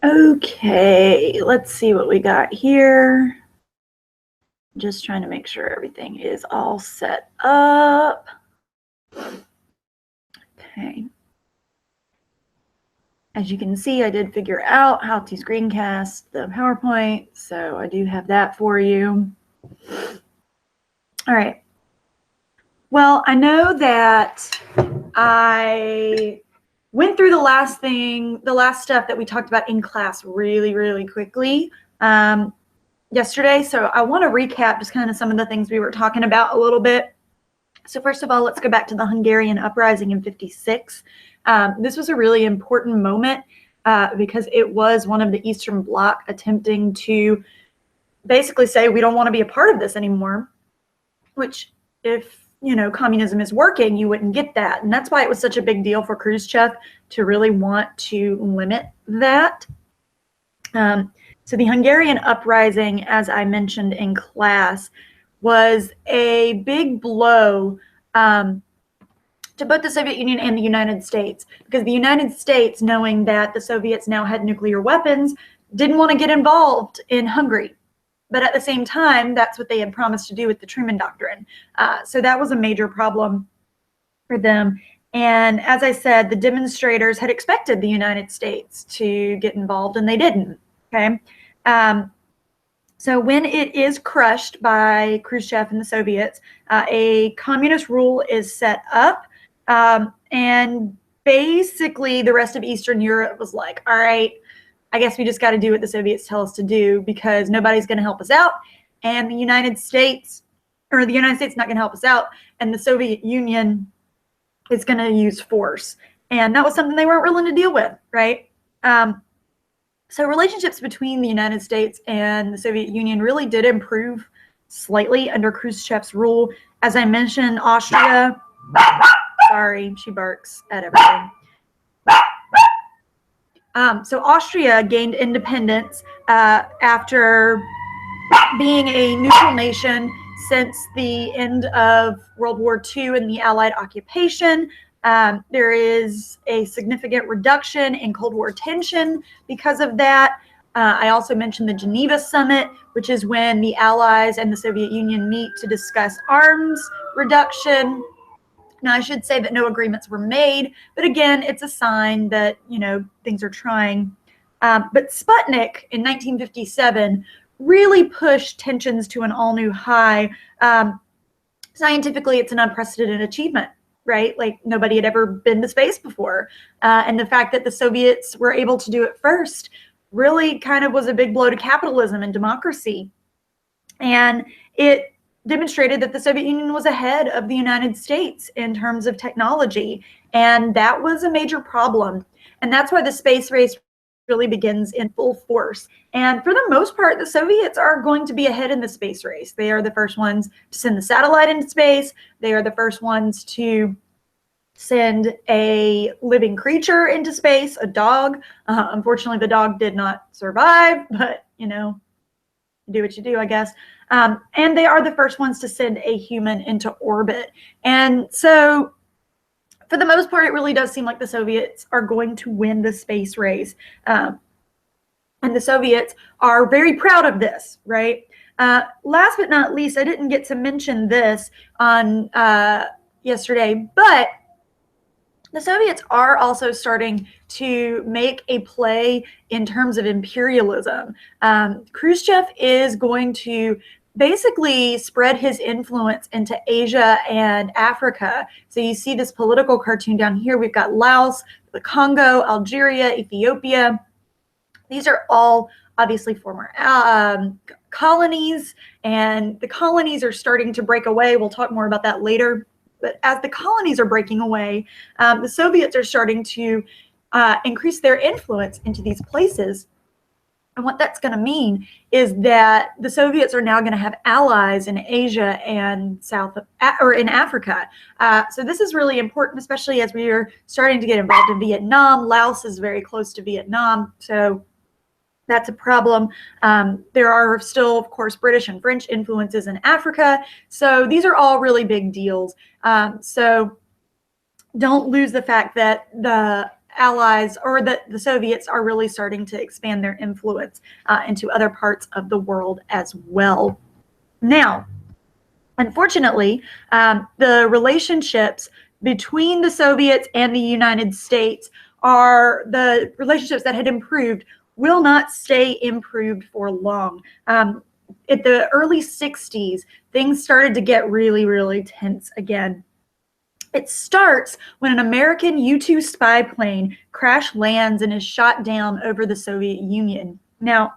Okay, let's see what we got here. Just trying to make sure everything is all set up. Okay. As you can see, I did figure out how to screencast the PowerPoint, so I do have that for you. All right. Well, I know that I went through the last stuff that we talked about in class really, really quickly yesterday. So I want to recap just kind of some of the things we were talking about a little bit. So first of all, let's go back to the Hungarian uprising in '56. This was a really important moment because it was one of the Eastern Bloc attempting to basically say, we don't want to be a part of this anymore, which if communism is working, you wouldn't get that. And that's why it was such a big deal for Khrushchev to really want to limit that. So the Hungarian uprising, as I mentioned in class, was a big blow to both the Soviet Union and the United States, because the United States, knowing that the Soviets now had nuclear weapons, didn't want to get involved in Hungary. But at the same time, that's what they had promised to do with the Truman Doctrine. So that was a major problem for them. And as I said, the demonstrators had expected the United States to get involved, and they didn't. Okay. So when it is crushed by Khrushchev and the Soviets, a communist rule is set up. And basically, the rest of Eastern Europe was like, all right, I guess we just got to do what the Soviets tell us to do, because nobody's going to help us out. And the United States not going to help us out. And the Soviet Union is going to use force. And that was something they weren't willing to deal with, right? So relationships between the United States and the Soviet Union really did improve slightly under Khrushchev's rule. As I mentioned, Austria, sorry, she barks at everything. So Austria gained independence after being a neutral nation since the end of World War II and the Allied occupation. There is a significant reduction in Cold War tension because of that. I also mentioned the Geneva Summit, which is when the Allies and the Soviet Union meet to discuss arms reduction. Now, I should say that no agreements were made, but again, it's a sign that, things are trying. But Sputnik in 1957 really pushed tensions to an all-new high. Scientifically, it's an unprecedented achievement, right? Like, nobody had ever been to space before. And the fact that the Soviets were able to do it first really kind of was a big blow to capitalism and democracy. And it demonstrated that the Soviet Union was ahead of the United States in terms of technology. And that was a major problem. And that's why the space race really begins in full force. And for the most part, the Soviets are going to be ahead in the space race. They are the first ones to send the satellite into space. They are the first ones to send a living creature into space, a dog. Unfortunately, the dog did not survive, but, do what you do, I guess. And they are the first ones to send a human into orbit. And so for the most part, it really does seem like the Soviets are going to win the space race. And the Soviets are very proud of this, right? Last but not least, I didn't get to mention this on yesterday, but the Soviets are also starting to make a play in terms of imperialism. Khrushchev is going to basically spread his influence into Asia and Africa. So you see this political cartoon down here. We've got Laos, the Congo, Algeria, Ethiopia. These are all obviously former colonies, and the colonies are starting to break away. We'll talk more about that later. But as the colonies are breaking away, the Soviets are starting to increase their influence into these places. And what that's going to mean is that the Soviets are now going to have allies in Asia and in Africa. So this is really important, especially as we are starting to get involved in Vietnam. Laos is very close to Vietnam, so that's a problem. There are still, of course, British and French influences in Africa. So these are all really big deals. So don't lose the fact that the Allies, or the Soviets, are really starting to expand their influence into other parts of the world as well. Now, unfortunately, the relationships between the Soviets and the United States are the relationships that had improved will not stay improved for long. At the early 60s, things started to get really, really tense again. It starts when an American U-2 spy plane crash lands and is shot down over the Soviet Union. Now,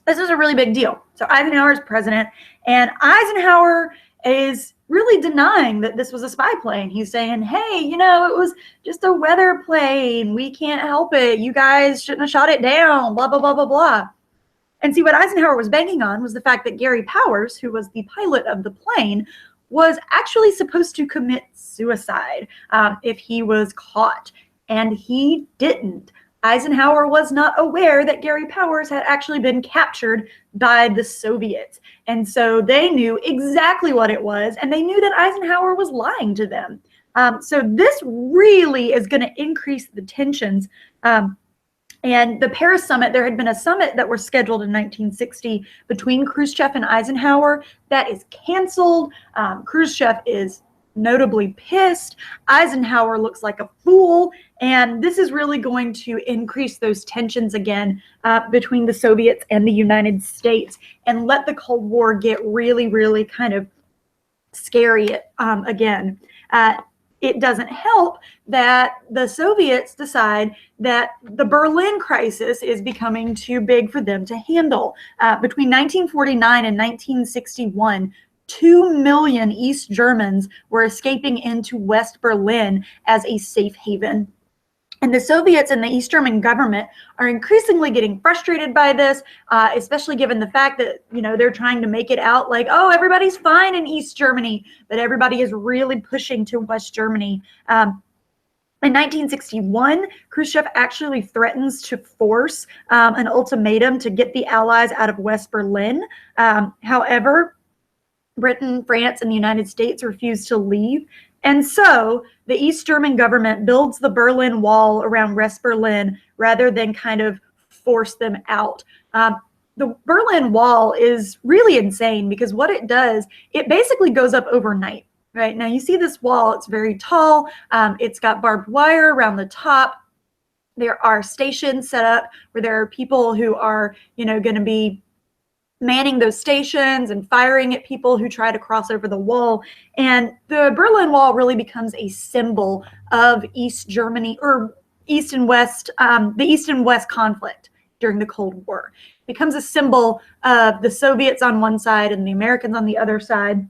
this is a really big deal. So Eisenhower is president, and Eisenhower is really denying that this was a spy plane. He's saying, hey, you know, it was just a weather plane. We can't help it. You guys shouldn't have shot it down, blah, blah, blah, blah, blah. And see, what Eisenhower was banking on was the fact that Gary Powers, who was the pilot of the plane, was actually supposed to commit suicide if he was caught, and he didn't. Eisenhower was not aware that Gary Powers had actually been captured by the Soviets. And so they knew exactly what it was, and they knew that Eisenhower was lying to them. So this really is going to increase the tensions. And the Paris summit, there had been a summit that was scheduled in 1960 between Khrushchev and Eisenhower. That is canceled. Khrushchev is notably pissed. Eisenhower looks like a fool. And this is really going to increase those tensions again between the Soviets and the United States and let the Cold War get really, really kind of scary again. It doesn't help that the Soviets decide that the Berlin crisis is becoming too big for them to handle. Between 1949 and 1961, 2 million East Germans were escaping into West Berlin as a safe haven. And the Soviets and the East German government are increasingly getting frustrated by this, especially given the fact that, you know, they're trying to make it out like, oh, everybody's fine in East Germany, but everybody is really pushing to West Germany. In 1961, Khrushchev actually threatens to force an ultimatum to get the Allies out of West Berlin. However, Britain, France, and the United States refuse to leave. And so the East German government builds the Berlin Wall around West Berlin rather than kind of force them out. The Berlin Wall is really insane because what it does, it basically goes up overnight, right? Now you see this wall, it's very tall. It's got barbed wire around the top. There are stations set up where there are people who are, you know, going to be manning those stations and firing at people who try to cross over the wall. And the Berlin Wall really becomes a symbol of East Germany, or East and West, the East and West conflict during the Cold War. It becomes a symbol of the Soviets on one side and the Americans on the other side.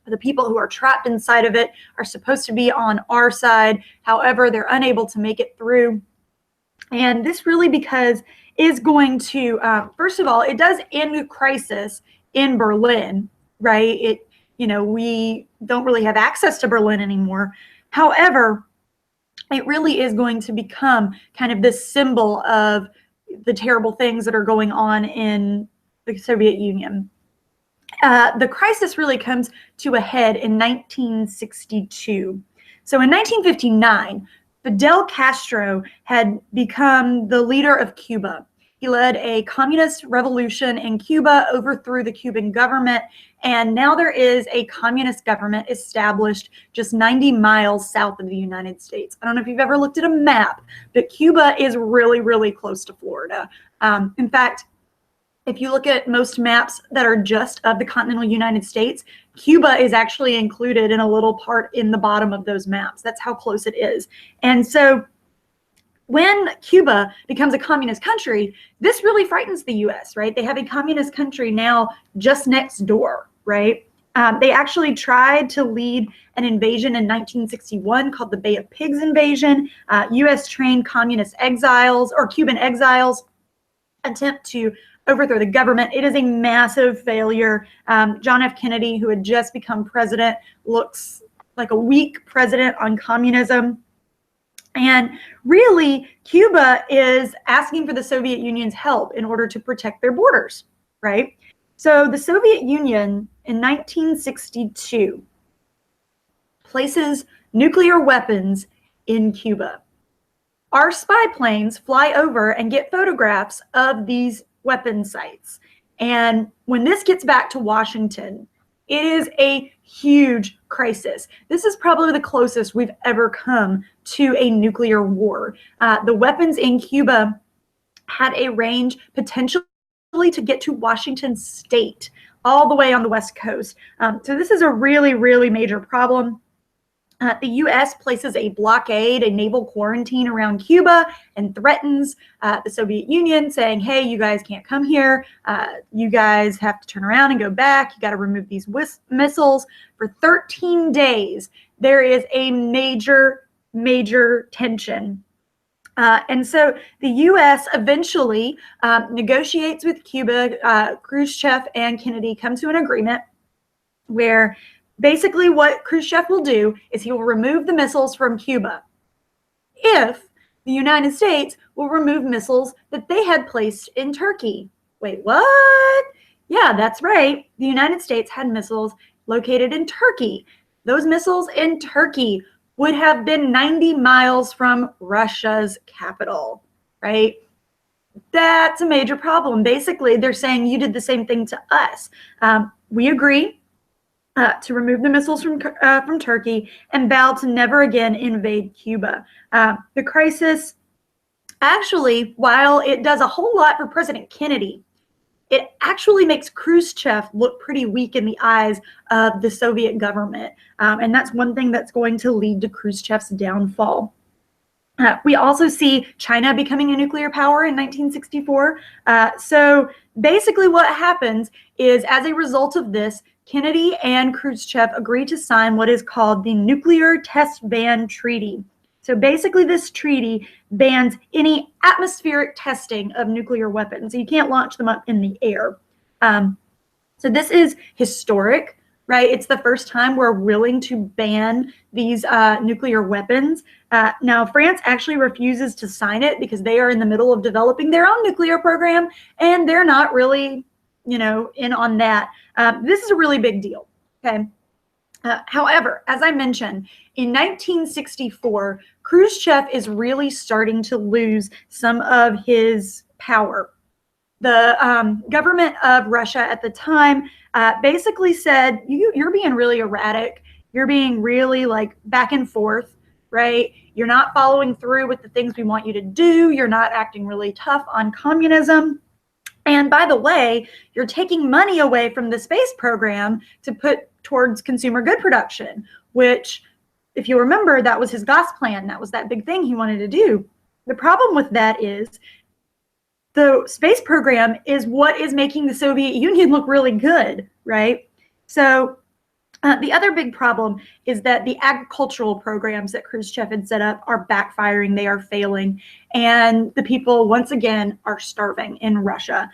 The people who are trapped inside of it are supposed to be on our side. However, they're unable to make it through. And this really is going to, first of all, it does end crisis in Berlin, right? It, you know, we don't really have access to Berlin anymore. However, it really is going to become kind of this symbol of the terrible things that are going on in the Soviet Union. The crisis really comes to a head in 1962. So in 1959, Fidel Castro had become the leader of Cuba. He led a communist revolution in Cuba, overthrew the Cuban government, and now there is a communist government established just 90 miles south of the United States. I don't know if you've ever looked at a map, but Cuba is really, really close to Florida. In fact, if you look at most maps that are just of the continental United States, Cuba is actually included in a little part in the bottom of those maps. That's how close it is. And so when Cuba becomes a communist country, this really frightens the US, right? They have a communist country now just next door, right? They actually tried to lead an invasion in 1961 called the Bay of Pigs invasion. US trained communist exiles or Cuban exiles attempt to overthrow the government. It is a massive failure. John F. Kennedy, who had just become president, looks like a weak president on communism. And really, Cuba is asking for the Soviet Union's help in order to protect their borders, right? So the Soviet Union in 1962 places nuclear weapons in Cuba. our spy planes fly over and get photographs of these weapon sites. And when this gets back to Washington, it is a huge crisis. This is probably the closest we've ever come to a nuclear war. The weapons in Cuba had a range potentially to get to Washington state, all the way on the West Coast. So this is a really, really major problem. The U.S. places a blockade, a naval quarantine around Cuba, and threatens the Soviet Union, saying, hey, you guys can't come here. You guys have to turn around and go back. You got to remove these missiles. For 13 days, there is a major, major tension. And so the U.S. eventually negotiates with Cuba. Khrushchev and Kennedy come to an agreement where basically what Khrushchev will do is he will remove the missiles from Cuba if the United States will remove missiles that they had placed in Turkey. Wait, what? Yeah, that's right. The United States had missiles located in Turkey. Those missiles in Turkey would have been 90 miles from Russia's capital, right? That's a major problem. Basically, they're saying you did the same thing to us. We agree to remove the missiles from Turkey and vow to never again invade Cuba. The crisis, actually, while it does a whole lot for President Kennedy, it actually makes Khrushchev look pretty weak in the eyes of the Soviet government. And that's one thing that's going to lead to Khrushchev's downfall. We also see China becoming a nuclear power in 1964. So basically what happens is, as a result of this, Kennedy and Khrushchev agreed to sign what is called the Nuclear Test Ban Treaty. So basically this treaty bans any atmospheric testing of nuclear weapons. So you can't launch them up in the air. So this is historic, right? It's the first time we're willing to ban these nuclear weapons. Now, France actually refuses to sign it because they are in the middle of developing their own nuclear program, and they're not really, in on that. This is a really big deal, okay? However, as I mentioned, in 1964, Khrushchev is really starting to lose some of his power. The government of Russia at the time basically said, you're being really erratic. You're being really back and forth, right? You're not following through with the things we want you to do. You're not acting really tough on communism. And by the way, you're taking money away from the space program to put towards consumer good production, which, if you remember, that was his Gosplan. That was that big thing he wanted to do. The problem with that is the space program is what is making the Soviet Union look really good, right? So the other big problem is that the agricultural programs that Khrushchev had set up are backfiring. They are failing. And the people, once again, are starving in Russia.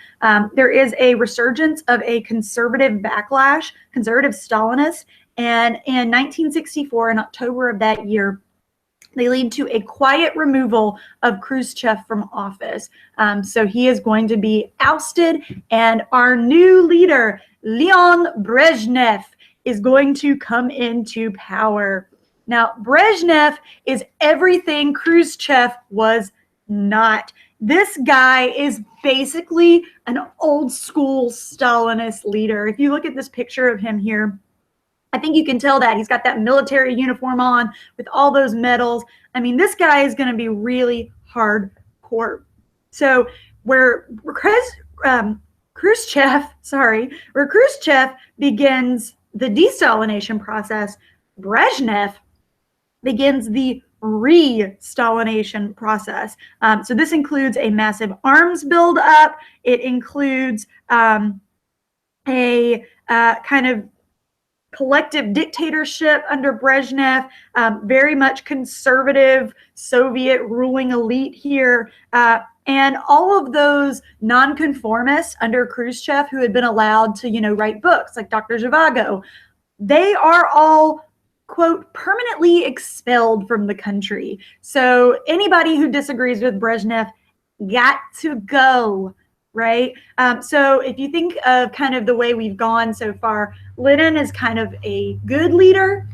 There is a resurgence of a conservative backlash, conservative Stalinists. And in 1964, in October of that year, they lead to a quiet removal of Khrushchev from office. So he is going to be ousted. And our new leader, Leon Brezhnev, is going to come into power. Now, Brezhnev is everything Khrushchev was not. This guy is basically an old school Stalinist leader. If you look at this picture of him here, I think you can tell that he's got that military uniform on with all those medals. I mean, this guy is going to be really hardcore. So where Khrushchev begins the de-Stalination process, Brezhnev begins the re-Stalination process. So this includes a massive arms buildup. It includes a kind of collective dictatorship under Brezhnev, very much conservative Soviet ruling elite here. And all of those nonconformists under Khrushchev who had been allowed to, write books like Dr. Zhivago, they are all, quote, permanently expelled from the country. So anybody who disagrees with Brezhnev got to go, right? So if you think of kind of the way we've gone so far, Lenin is kind of a good leader,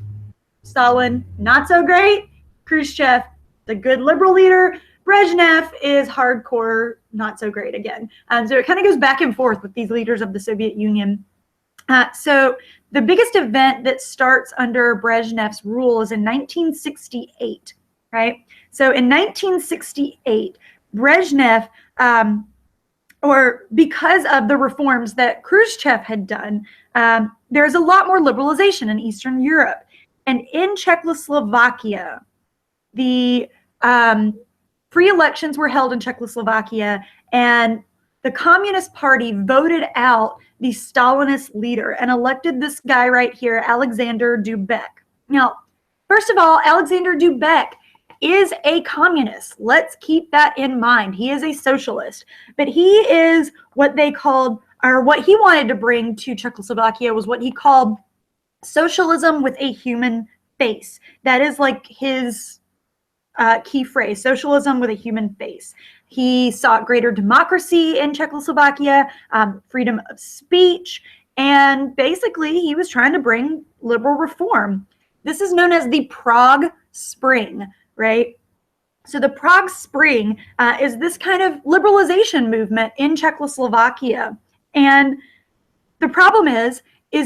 Stalin, not so great, Khrushchev, the good liberal leader, Brezhnev is hardcore, not so great again. So it kind of goes back and forth with these leaders of the Soviet Union. So the biggest event that starts under Brezhnev's rule is in 1968, right? So in 1968, Brezhnev, or because of the reforms that Khrushchev had done, there's a lot more liberalization in Eastern Europe. And in Czechoslovakia, the free elections were held in Czechoslovakia, and the Communist Party voted out the Stalinist leader and elected this guy right here, Alexander Dubček. Now, first of all, Alexander Dubček is a communist. Let's keep that in mind. He is a socialist, but he is what they called, or what he wanted to bring to Czechoslovakia was what he called socialism with a human face. That is like his key phrase, socialism with a human face. He sought greater democracy in Czechoslovakia, freedom of speech, and basically he was trying to bring liberal reform. This is known as the Prague Spring, right? So the Prague Spring is this kind of liberalization movement in Czechoslovakia. And the problem is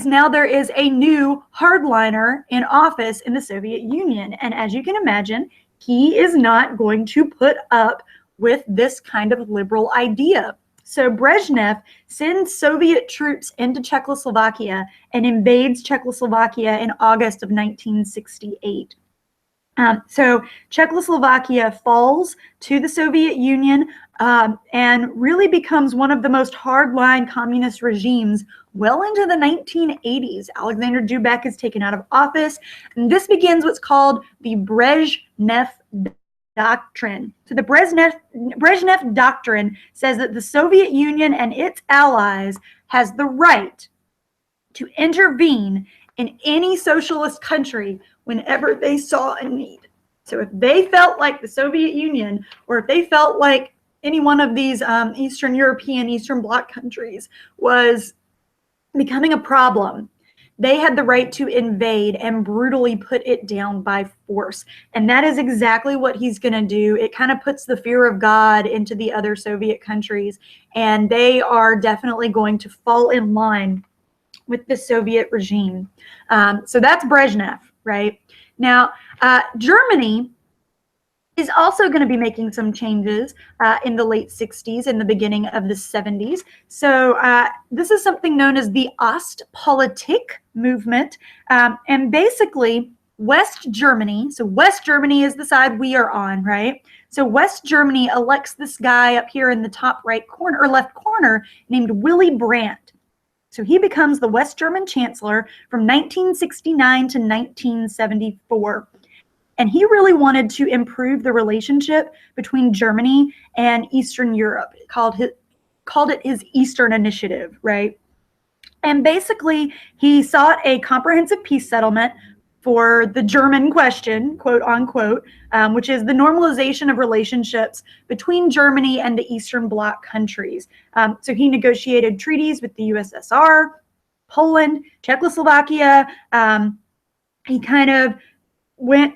now there is a new hardliner in office in the Soviet Union. And as you can imagine, he is not going to put up with this kind of liberal idea. So Brezhnev sends Soviet troops into Czechoslovakia and invades Czechoslovakia in August of 1968. So Czechoslovakia falls to the Soviet Union and really becomes one of the most hardline communist regimes well into the 1980s. Alexander Dubček is taken out of office, and this begins what's called the Brezhnev Doctrine. So the Brezhnev Doctrine says that the Soviet Union and its allies has the right to intervene in any socialist country whenever they saw a need. So if they felt like the Soviet Union, or if they felt like any one of these Eastern European, Eastern Bloc countries was becoming a problem, they had the right to invade and brutally put it down by force. And that is exactly what he's going to do. It kind of puts the fear of God into the other Soviet countries, and they are definitely going to fall in line with the Soviet regime. So that's Brezhnev, right? Now, Germany is also going to be making some changes in the late 60s and the beginning of the 70s. So this is something known as the Ostpolitik movement. And basically, West Germany, so West Germany is the side we are on, right? So West Germany elects this guy up here in the top right corner, or left corner, named Willy Brandt. So he becomes the West German chancellor from 1969 to 1974. And he really wanted to improve the relationship between Germany and Eastern Europe. He called it his Eastern Initiative, right? And basically, he sought a comprehensive peace settlement for the German question, quote unquote, which is the normalization of relationships between Germany and the Eastern Bloc countries. So he negotiated treaties with the USSR, Poland, Czechoslovakia. He kind of went,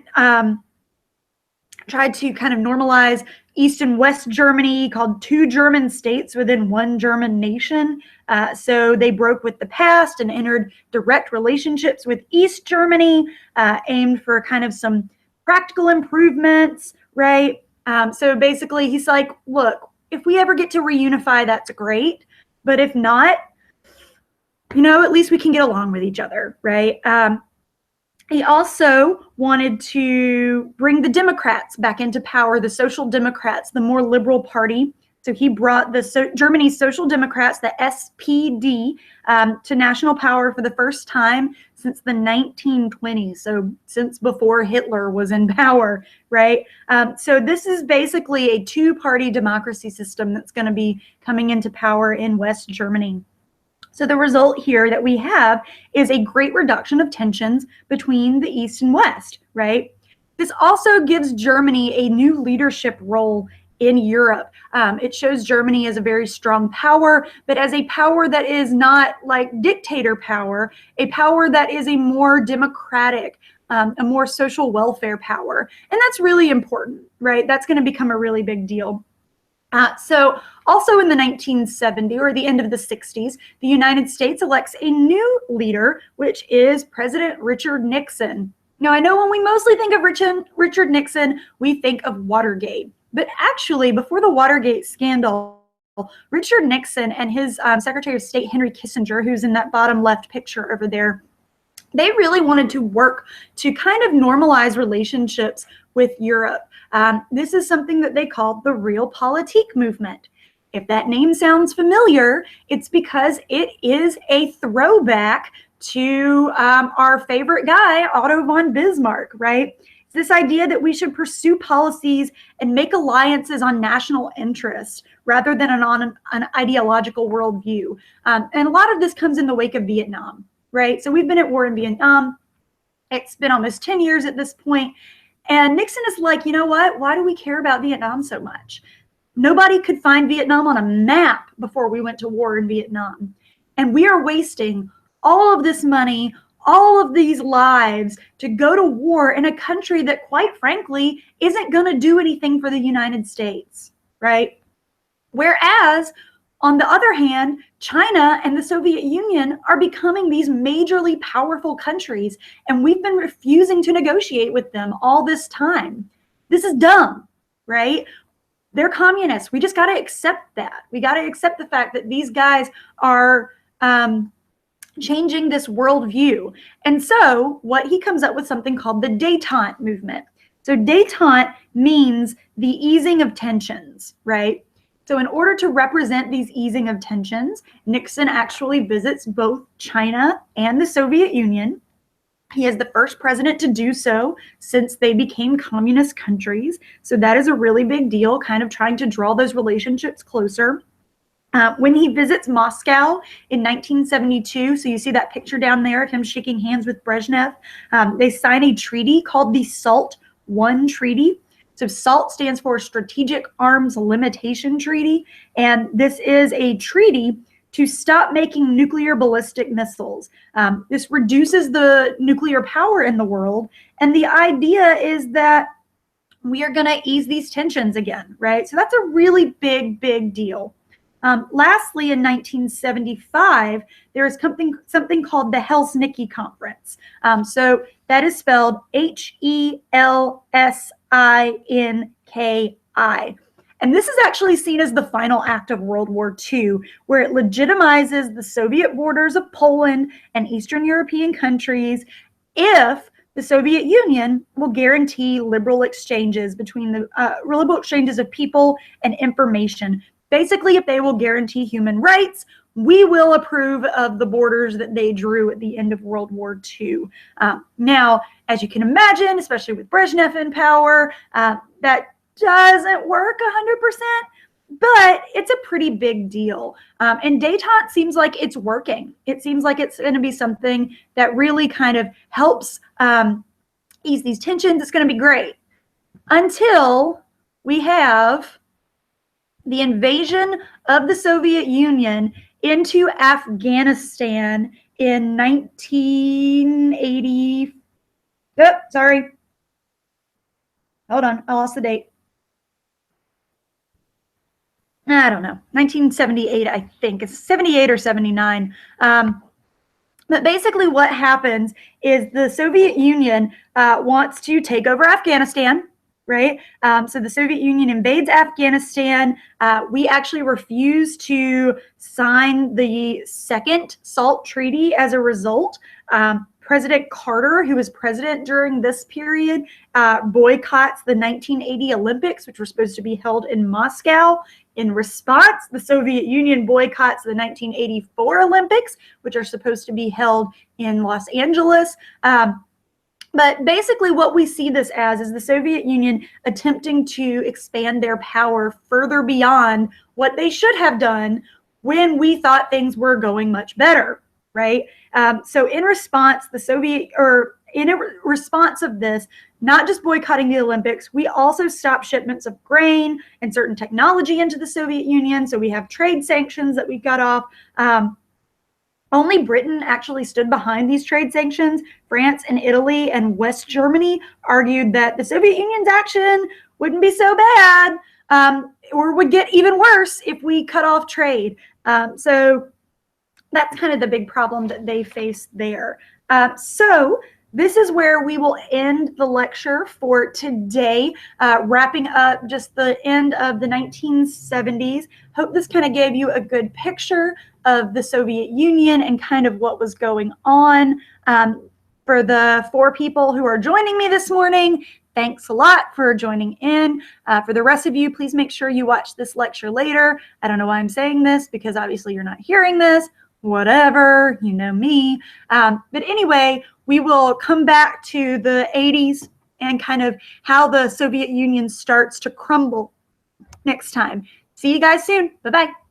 tried to kind of normalize East and West Germany, called two German states within one German nation. So they broke with the past and entered direct relationships with East Germany, aimed for kind of some practical improvements, right? So basically he's like, look, if we ever get to reunify, that's great. But if not, you know, at least we can get along with each other, right? He also wanted to bring the Democrats back into power, the Social Democrats, the more liberal party. So he brought Germany's Social Democrats, the SPD, to national power for the first time since the 1920s. So since before Hitler was in power, right? So this is basically a two-party democracy system that's going to be coming into power in West Germany. So the result here that we have is a great reduction of tensions between the East and West, right? This also gives Germany a new leadership role in Europe. It shows Germany as a very strong power, but as a power that is not like dictator power, a power that is a more democratic, a more social welfare power. And that's really important, right? That's going to become a really big deal. So also in the 1970s or the end of the 60s, the United States elects a new leader, which is President Richard Nixon. Now, I know when we mostly think of Richard Nixon, we think of Watergate. But actually, before the Watergate scandal, Richard Nixon and his Secretary of State, Henry Kissinger, who's in that bottom left picture over there, they really wanted to work to kind of normalize relationships with Europe. This is something that they called the Realpolitik movement. If that name sounds familiar, it's because it is a throwback to our favorite guy, Otto von Bismarck, right? It's this idea that we should pursue policies and make alliances on national interest rather than on an ideological worldview. And a lot of this comes in the wake of Vietnam, right? So we've been at war in Vietnam. It's been almost 10 years at this point. And Nixon is like, you know what? Why do we care about Vietnam so much? Nobody could find Vietnam on a map before we went to war in Vietnam. And we are wasting all of this money, all of these lives to go to war in a country that, quite frankly, isn't going to do anything for the United States, right? Whereas, on the other hand, China and the Soviet Union are becoming these majorly powerful countries, and we've been refusing to negotiate with them all this time. This is dumb, right? They're communists. We just got to accept that. We got to accept the fact that these guys are changing this worldview. And so what he comes up with something called the détente movement. So détente means the easing of tensions, right? So in order to represent these easing of tensions, Nixon actually visits both China and the Soviet Union. He is the first president to do so since they became communist countries. So that is a really big deal, kind of trying to draw those relationships closer. When he visits Moscow in 1972, so you see that picture down there of him shaking hands with Brezhnev, they sign a treaty called the SALT I Treaty. So SALT stands for Strategic Arms Limitation Treaty, and this is a treaty to stop making nuclear ballistic missiles. This reduces the nuclear power in the world, and the idea is that we are going to ease these tensions again, right? So that's a really big, big deal. Lastly, in 1975, there is something called the Helsinki Conference. So that is spelled Helsinki. And this is actually seen as the final act of World War II, where it legitimizes the Soviet borders of Poland and Eastern European countries if the Soviet Union will guarantee liberal exchanges between the liberal exchanges of people and information. Basically, if they will guarantee human rights, we will approve of the borders that they drew at the end of World War II. Now, as you can imagine, especially with Brezhnev in power, that doesn't work 100%, but it's a pretty big deal. And détente seems like it's working. It seems like it's going to be something that really kind of helps ease these tensions. It's going to be great until we have the invasion of the Soviet Union into Afghanistan in 1980. Oh, sorry. Hold on, I lost the date. I don't know, 1978, I think. It's 78 or 79. But basically what happens is the Soviet Union wants to take over Afghanistan, right? So the Soviet Union invades Afghanistan. We actually refuse to sign the second SALT Treaty as a result. President Carter, who was president during this period, boycotts the 1980 Olympics, which were supposed to be held in Moscow. In response, the Soviet Union boycotts the 1984 Olympics, which are supposed to be held in Los Angeles. But basically what we see this as is the Soviet Union attempting to expand their power further beyond what they should have done when we thought things were going much better, right? So in response, in response of this, not just boycotting the Olympics, we also stopped shipments of grain and certain technology into the Soviet Union. So we have trade sanctions that we got off. Only Britain actually stood behind these trade sanctions. France and Italy and West Germany argued that the Soviet Union's action wouldn't be so bad, or would get even worse if we cut off trade. So that's kind of the big problem that they face there. So this is where we will end the lecture for today, wrapping up just the end of the 1970s. Hope this kind of gave you a good picture of the Soviet Union and kind of what was going on. For the 4 people who are joining me this morning, thanks a lot for joining in. For the rest of you, please make sure you watch this lecture later. I don't know why I'm saying this, because obviously you're not hearing this. Whatever, you know me. But anyway, we will come back to the 80s and kind of how the Soviet Union starts to crumble next time. See you guys soon. Bye-bye.